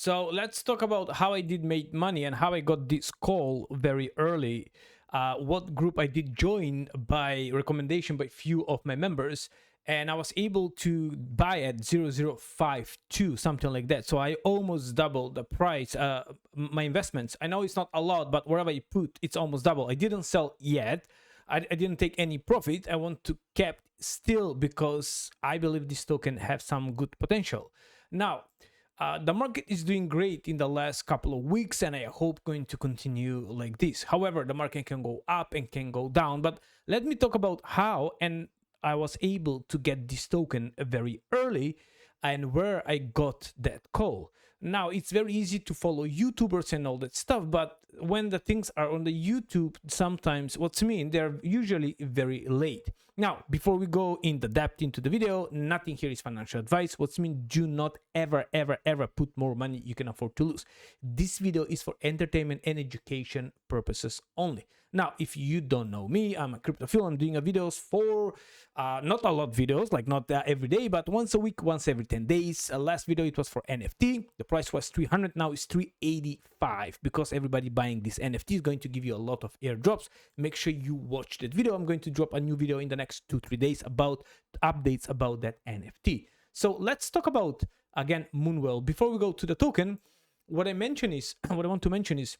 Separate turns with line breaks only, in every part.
So let's talk about how I did make money and how I got this call very early. What group I did join by recommendation by few of my members, and I was able to buy at 0052, something like that. So I almost doubled the price, my investments. I know it's not a lot, but wherever I put, it's almost double. I didn't sell yet. I didn't take any profit. I want to keep still because I believe this token have some good potential. Now, the market is doing great in the last couple of weeks, and I hope going to continue like this. However, the market can go up and can go down. But let me talk about how and I was able to get this token very early and where I got that call. Now, it's very easy to follow YouTubers and all that stuff, but when the things are on the YouTube, sometimes what's mean, they're usually very late. Now, before we go in the depth into the video, nothing here is financial advice. What's mean, do not ever put more money you can afford to lose. This video is for entertainment and education purposes only. Now, if you don't know me, I'm a cryptophile. I'm doing videos for not a lot of videos, like not every day, but once a week, once every 10 days. Last video, it was for NFT. The price was 300. Now it's 385 because everybody buying this NFT is going to give you a lot of airdrops. Make sure you watch that video. I'm going to drop a new video in the next 2-3 days about updates about that NFT. So let's talk about, again, Moonveil. Before we go to the token, what I want to mention is,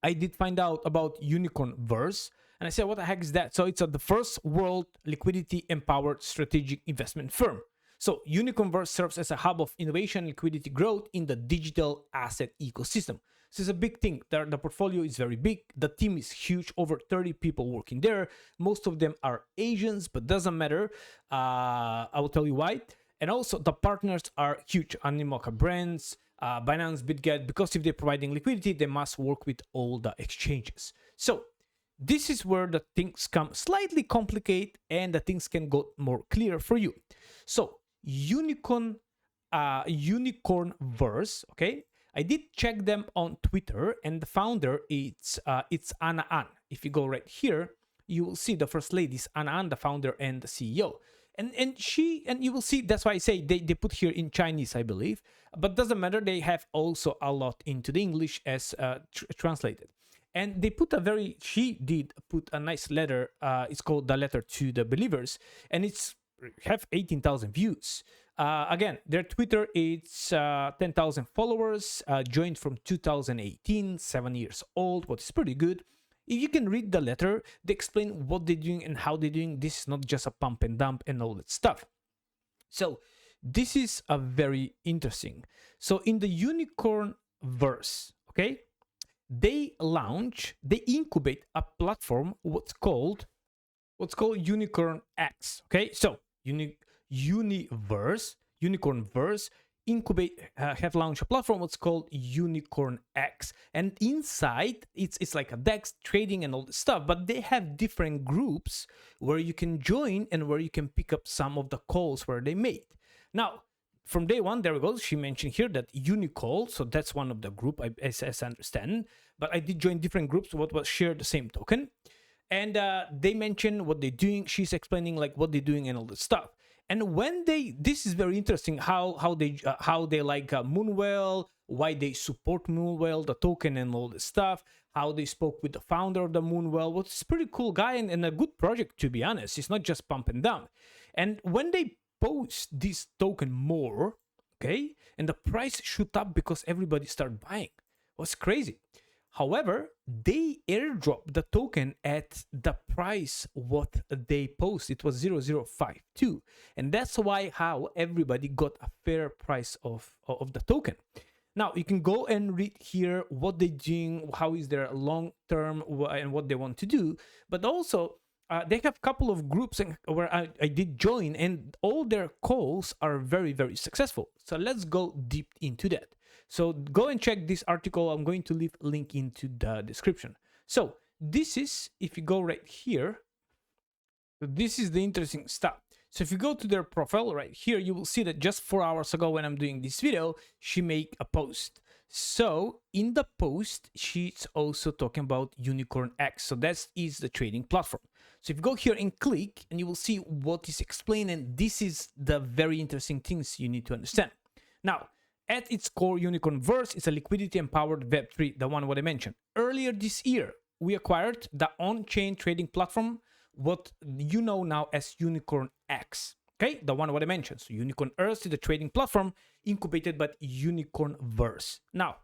I did find out about Unicornverse, and I said, what the heck is that? So it's the first world liquidity empowered strategic investment firm. So Unicornverse serves as a hub of innovation and liquidity growth in the digital asset ecosystem. So it's a big thing. The portfolio is very big. The team is huge, over 30 people working there. Most of them are Asians, but doesn't matter. I will tell you why. And also the partners are huge. Animoca brands, Binance, BitGet, because if they're providing liquidity, they must work with all the exchanges. So this is where the things come slightly complicated and the things can go more clear for you. So Unicornverse, okay? I did check them on Twitter, and the founder, it's Anna An. If you go right here, you will see the first lady is Anna An, the founder and the CEO. And you will see, that's why I say they put here in Chinese, I believe, but doesn't matter. They have also a lot into the English as translated. And they put she did put a nice letter. It's called The Letter to the Believers, and it's have 18,000 views. Again, their Twitter, it's 10,000 followers, joined from 2018, 7 years old, what is pretty good. If you can read the letter, they explain what they're doing and how they're doing. This is not just a pump and dump and all that stuff. So this is a very interesting. So in the Unicornverse, okay, they incubate a platform, what's called Unicorn X. Okay, so Unicornverse have launched a platform what's called Unicorn X, and inside it's like a DEX trading and all this stuff, but they have different groups where you can join and where you can pick up some of the calls where they made. Now from day one, there we go, she mentioned here that Unicall, so that's one of the group, as I understand, but I did join different groups what was share the same token, and they mentioned what they're doing. She's explaining like what they're doing and all this stuff. And when this is very interesting how they like Moonveil, why they support Moonveil, the token and all this stuff, how they spoke with the founder of the Moonveil, what's a pretty cool guy and a good project, to be honest. It's not just pump and dump. And when they post this token more, okay, and the price shoot up because everybody started buying. What's crazy. However, they airdrop the token at the price what they post. It was 0052, and that's how everybody got a fair price of the token. Now you can go and read here what they're doing, how is their long term, and what they want to do. But also they have a couple of groups where I did join, and all their calls are very successful. So let's go deep into that. So go and check this article. I'm going to leave a link into the description. So this is, if you go right here, this is the interesting stuff. So if you go to their profile right here, you will see that just 4 hours ago when I'm doing this video, she made a post. So in the post, she's also talking about Unicorn X. So that is the trading platform. So if you go here and click, and you will see what is explained, and this is the very interesting things you need to understand. Now, At its core, Unicornverse is a liquidity-empowered Web3, the one what I mentioned. Earlier this year, we acquired the on-chain trading platform, what you know now as Unicorn X. Okay, the one what I mentioned. So Unicorn Earth is the trading platform incubated by Unicornverse. Now,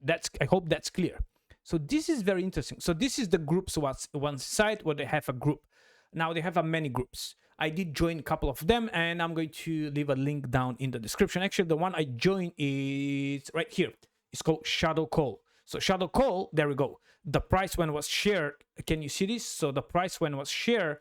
I hope that's clear. So this is very interesting. So this is the groups one site where they have a group. Now they have many groups. I did join a couple of them, and I'm going to leave a link down in the description. Actually, the one I joined is right here. It's called ShadowCall. So ShadowCall, there we go. The price when it was shared, can you see this? So the price when it was shared,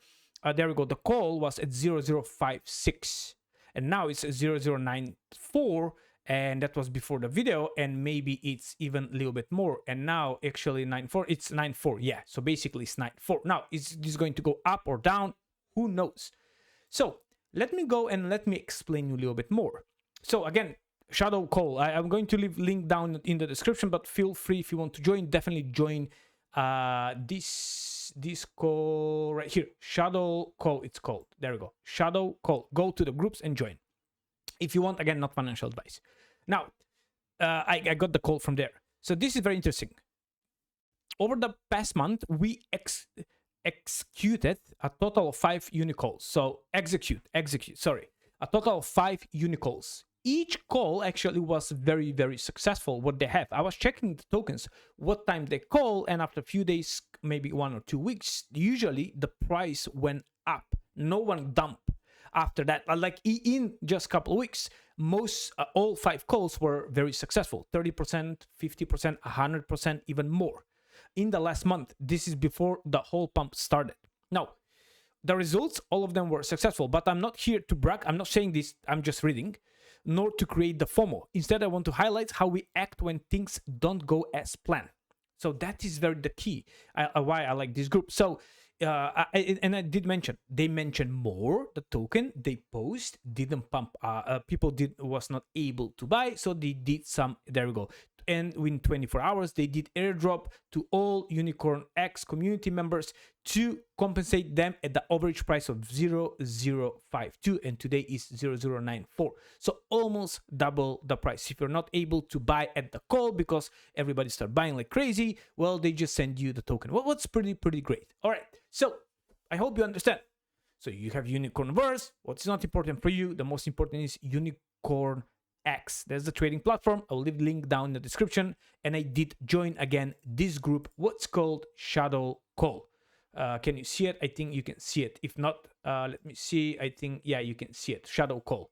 there we go. The call was at 0056, and now it's 0094. And that was before the video, and maybe it's even a little bit more. And now actually 94, it's 94. Yeah, so basically it's 94. Now, is this going to go up or down? Who knows? So let me go and let me explain you a little bit more. So again, ShadowCall, I'm going to leave link down in the description, but feel free if you want to join, definitely join this call right here. ShadowCall, it's called. There we go. ShadowCall. Go to the groups and join. If you want, again, not financial advice. Now, I got the call from there. So this is very interesting. Over the past month, we executed a total of 5 unicalls. So sorry. A total of 5 unicalls. Each call actually was very, very successful, what they have. I was checking the tokens, what time they call, and after a few days, maybe 1 or 2 weeks, usually the price went up. No one dumped. After that, like in just a couple of weeks, all 5 calls were very successful. 30%, 50%, 100%, even more. In the last month, this is before the whole pump started. Now, the results, all of them were successful, but I'm not here to brag. I'm not saying this, I'm just reading, nor to create the FOMO. Instead, I want to highlight how we act when things don't go as planned. So that is the key, why I like this group. So, I did mention, they mentioned more the token they post didn't pump, people was not able to buy, so they did some, there we go. And within 24 hours, they did airdrop to all Unicorn X community members to compensate them at the average price of 0052, and today is 0094. So almost double the price. If you're not able to buy at the call because everybody started buying like crazy, well, they just send you the token. Well, what's pretty great. All right, so I hope you understand. So you have Unicornverse. What's not important for you? The most important is Unicorn X. There's the trading platform. I'll leave the link down in the description. And I did join again this group, what's called ShadowCall. Can you see it? I think you can see it. If not, let me see. I think, yeah, you can see it. ShadowCall.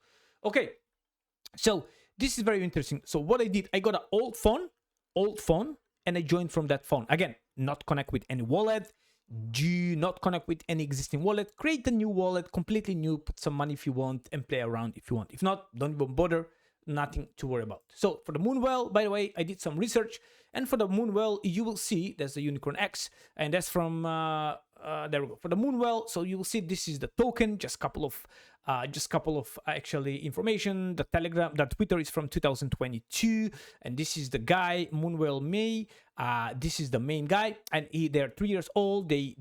Okay. So this is very interesting. So what I did, I got an old phone, and I joined from that phone. Again, not connect with any wallet. Do not connect with any existing wallet. Create a new wallet, completely new. Put some money if you want and play around if you want. If not, don't even bother. Nothing to worry about. So for the Moonveil, by the way, I did some research, and for the Moonveil, you will see there's the Unicorn X, and that's from there we go. For the Moonveil, so you will see this is the token. Just couple of actually information. The Telegram, the Twitter is from 2022, and this is the guy Moonveil May. This is the main guy, and they're 3 years old. They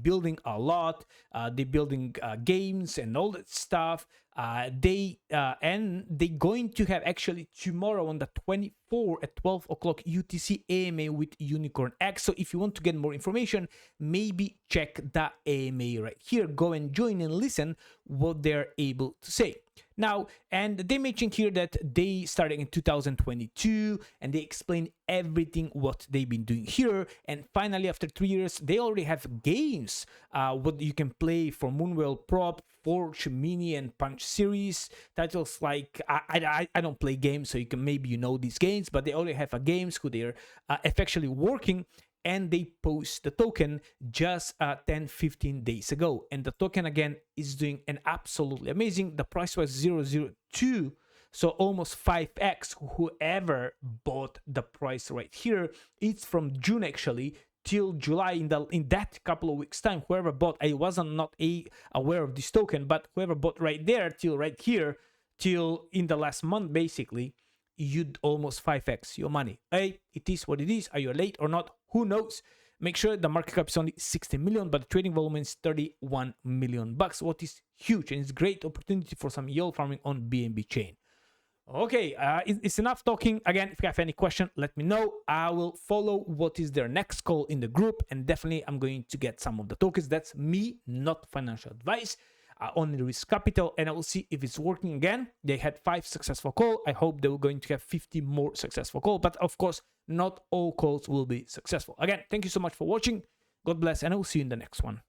building a lot. They building games and all that stuff. And they going to have actually tomorrow on the 24th at 12 o'clock UTC AMA with Unicorn X. So if you want to get more information, maybe check the AMA right here. Go and join and listen what they're able to say. Now, and they mentioned here that they started in 2022, and they explain everything what they've been doing here. And finally, after 3 years, they already have games what you can play for Moonveil Prop, Forge, Mini, and Punch series. Titles like, I don't play games, so you can maybe you know these games, but they already have games who they're effectively working. And they post the token just 10-15 days ago, and the token again is doing an absolutely amazing. The price was 002, so almost 5x. Whoever bought the price right here, it's from June actually till July. In that couple of weeks time, whoever bought, I wasn't not aware of this token, but whoever bought right there till right here till in the last month basically, you'd almost 5x your money. Hey, it is what it is. Are you late or not? Who knows? Make sure the market cap is only 60 million, but the trading volume is 31 million bucks, what is huge, and it's a great opportunity for some yield farming on BNB chain. Okay, it's enough talking. Again, if you have any question, let me know. I will follow what is their next call in the group, and definitely I'm going to get some of the tokens. That's me, not financial advice. Only risk capital, and I will see if it's working again. They had 5 successful calls. I hope they were going to have 50 more successful calls, but of course, not all calls will be successful. Again, thank you so much for watching. God bless, and I will see you in the next one.